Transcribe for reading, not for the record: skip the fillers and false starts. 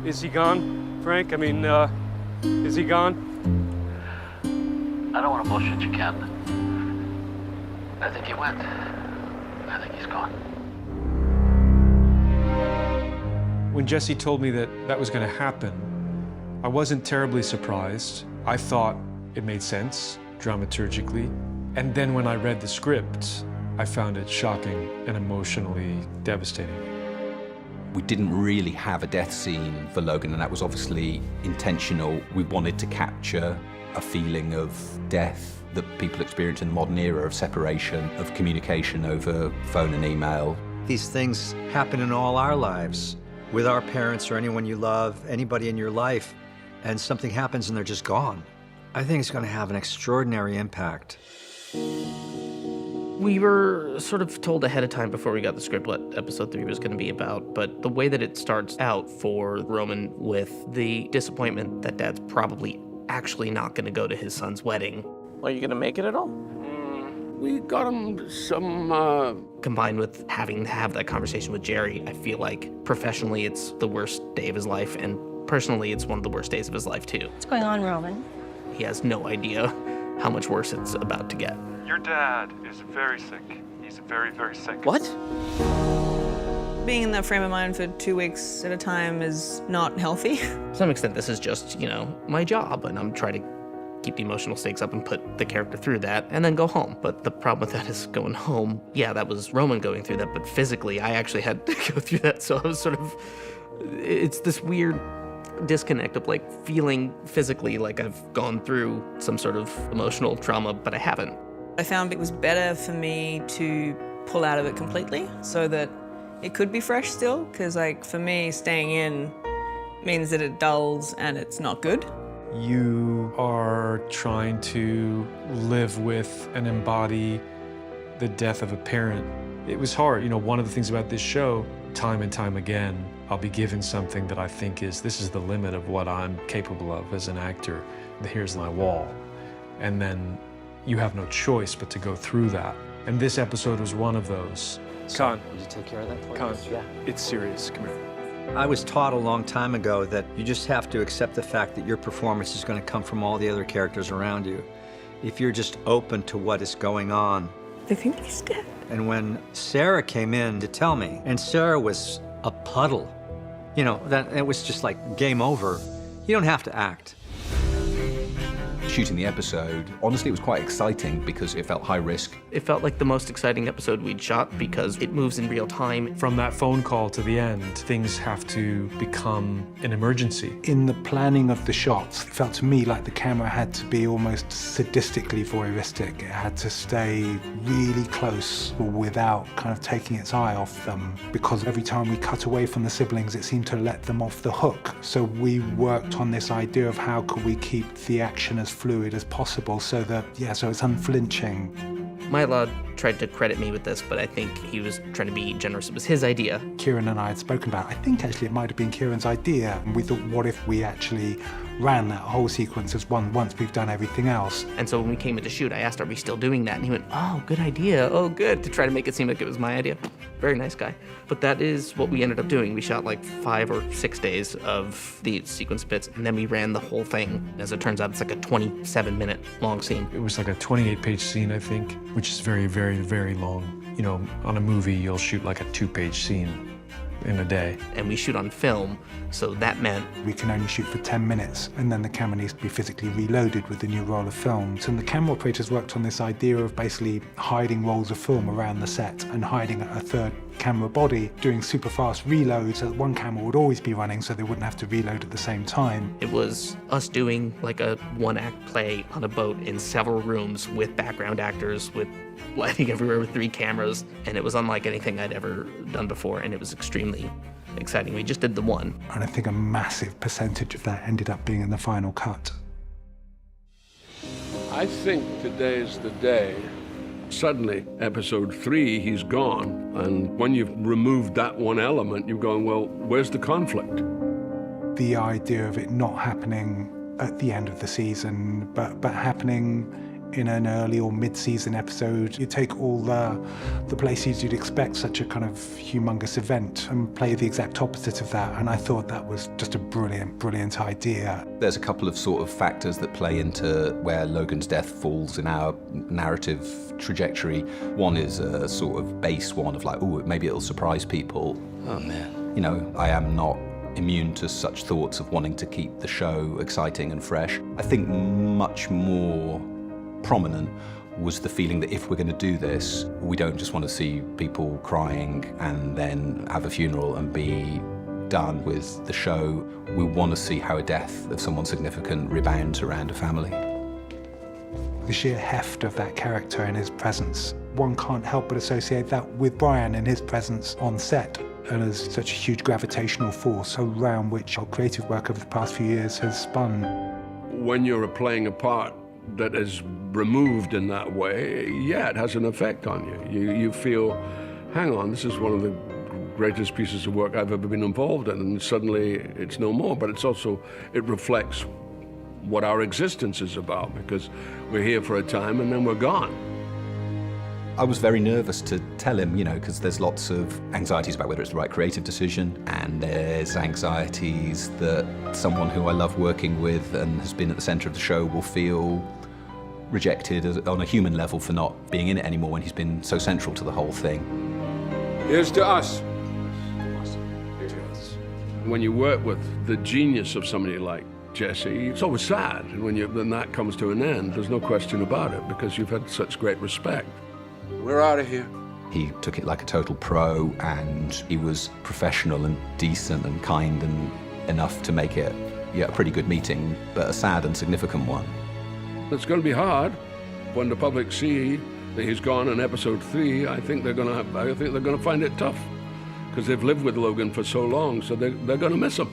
Is he gone, Frank? I mean, is he gone? I don't want to bullshit you, Ken. I think he went. I think he's gone. When Jesse told me that that was going to happen, I wasn't terribly surprised. I thought it made sense dramaturgically. And then when I read the script, I found it shocking and emotionally devastating. We didn't really have a death scene for Logan, and that was obviously intentional. We wanted to capture a feeling of death that people experience in the modern era of separation, of communication over phone and email. These things happen in all our lives, with our parents or anyone you love, anybody in your life, and something happens and they're just gone. I think it's going to have an extraordinary impact. We were sort of told ahead of time before we got the script what episode 3 was going to be about, but the way that it starts out for Roman with the disappointment that Dad's probably actually not going to go to his son's wedding. Are you going to make it at all? We got him some, Combined with having to have that conversation with Jerry, I feel like professionally it's the worst day of his life, and personally it's one of the worst days of his life too. What's going on, Roman? He has no idea how much worse it's about to get. Your dad is very sick. He's very, very sick. What? Being in that frame of mind for 2 weeks at a time is not healthy. To some extent, this is just, my job, and I'm trying to keep the emotional stakes up and put the character through that, and then go home. But the problem with that is going home, yeah, that was Roman going through that, but physically, I actually had to go through that, so I was sort of, it's this weird disconnect of feeling physically like I've gone through some sort of emotional trauma, but I haven't. I found it was better for me to pull out of it completely so that it could be fresh still, because for me, staying in means that it dulls and it's not good. You are trying to live with and embody the death of a parent. It was hard. One of the things about this show, time and time again, I'll be given something that I think this is the limit of what I'm capable of as an actor. Here's my wall. And then you have no choice but to go through that. And this episode was one of those. Con. Did you take care of that for Con, us? Yeah. it's serious. Come here. I was taught a long time ago that you just have to accept the fact that your performance is going to come from all the other characters around you. If you're just open to what is going on. They think he's dead. And when Sarah came in to tell me, and Sarah was a puddle, that it was just like game over. You don't have to act. Shooting the episode, honestly, it was quite exciting because it felt high risk. It felt like the most exciting episode we'd shot because it moves in real time. From that phone call to the end, things have to become an emergency. In the planning of the shots, it felt to me like the camera had to be almost sadistically voyeuristic. It had to stay really close without kind of taking its eye off them, because every time we cut away from the siblings, it seemed to let them off the hook. So we worked on this idea of how could we keep the action as fluid as possible so it's unflinching. Mylod tried to credit me with this, but I think he was trying to be generous. It was his idea. Kieran and I had spoken about it. I think actually it might have been Kieran's idea. And we thought, what if we actually ran that whole sequence as one once we've done everything else? And so when we came into shoot, I asked, are we still doing that? And he went, oh, good idea. Oh, good. To try to make it seem like it was my idea. Very nice guy. But that is what we ended up doing. We shot 5 or 6 days of the sequence bits, and then we ran the whole thing. As it turns out, it's like a 27-minute long scene. It was like a 28-page scene, I think, which is very, very, very long. On a movie, you'll shoot like a 2-page scene in a day. And we shoot on film, so that meant we can only shoot for 10 minutes, and then the camera needs to be physically reloaded with the new roll of film. So the camera operators worked on this idea of basically hiding rolls of film around the set and hiding a third camera body, doing super fast reloads so that one camera would always be running so they wouldn't have to reload at the same time. It was us doing like a one-act play on a boat in several rooms with background actors, with lighting everywhere with 3 cameras, and it was unlike anything I'd ever done before, and it was extremely exciting. We just did the one. And I think a massive percentage of that ended up being in the final cut. I think today's the day. Suddenly, episode 3, he's gone. And when you've removed that one element, you're going, well, where's the conflict? The idea of it not happening at the end of the season, but happening in an early or mid-season episode. You take all the places you'd expect such a kind of humongous event and play the exact opposite of that. And I thought that was just a brilliant, brilliant idea. There's a couple of sort of factors that play into where Logan's death falls in our narrative trajectory. One is a sort of base one of like, oh, maybe it'll surprise people. Oh, man. You know, I am not immune to such thoughts of wanting to keep the show exciting and fresh. I think much more prominent was the feeling that if we're going to do this, we don't just want to see people crying and then have a funeral and be done with the show. We want to see how a death of someone significant rebounds around a family. The sheer heft of that character and his presence, one can't help but associate that with Brian and his presence on set, and as such a huge gravitational force around which our creative work over the past few years has spun. When you're playing a part that is removed in that way, yeah, it has an effect on you. You feel, hang on, this is one of the greatest pieces of work I've ever been involved in, and suddenly it's no more. But it's also, it reflects what our existence is about, because we're here for a time and then we're gone. I was very nervous to tell him, you know, because there's lots of anxieties about whether it's the right creative decision, and there's anxieties that someone who I love working with and has been at the center of the show will feel rejected on a human level for not being in it anymore when he's been so central to the whole thing. Here's to us. When you work with the genius of somebody like Jesse, it's always sad when that comes to an end. There's no question about it, because you've had such great respect. We're out of here. He took it like a total pro, and he was professional and decent and kind and enough to make it, yeah, a pretty good meeting, but a sad and significant one. It's going to be hard when the public see that he's gone in episode 3. I think they're going to find it tough, because they've lived with Logan for so long, so they're going to miss him.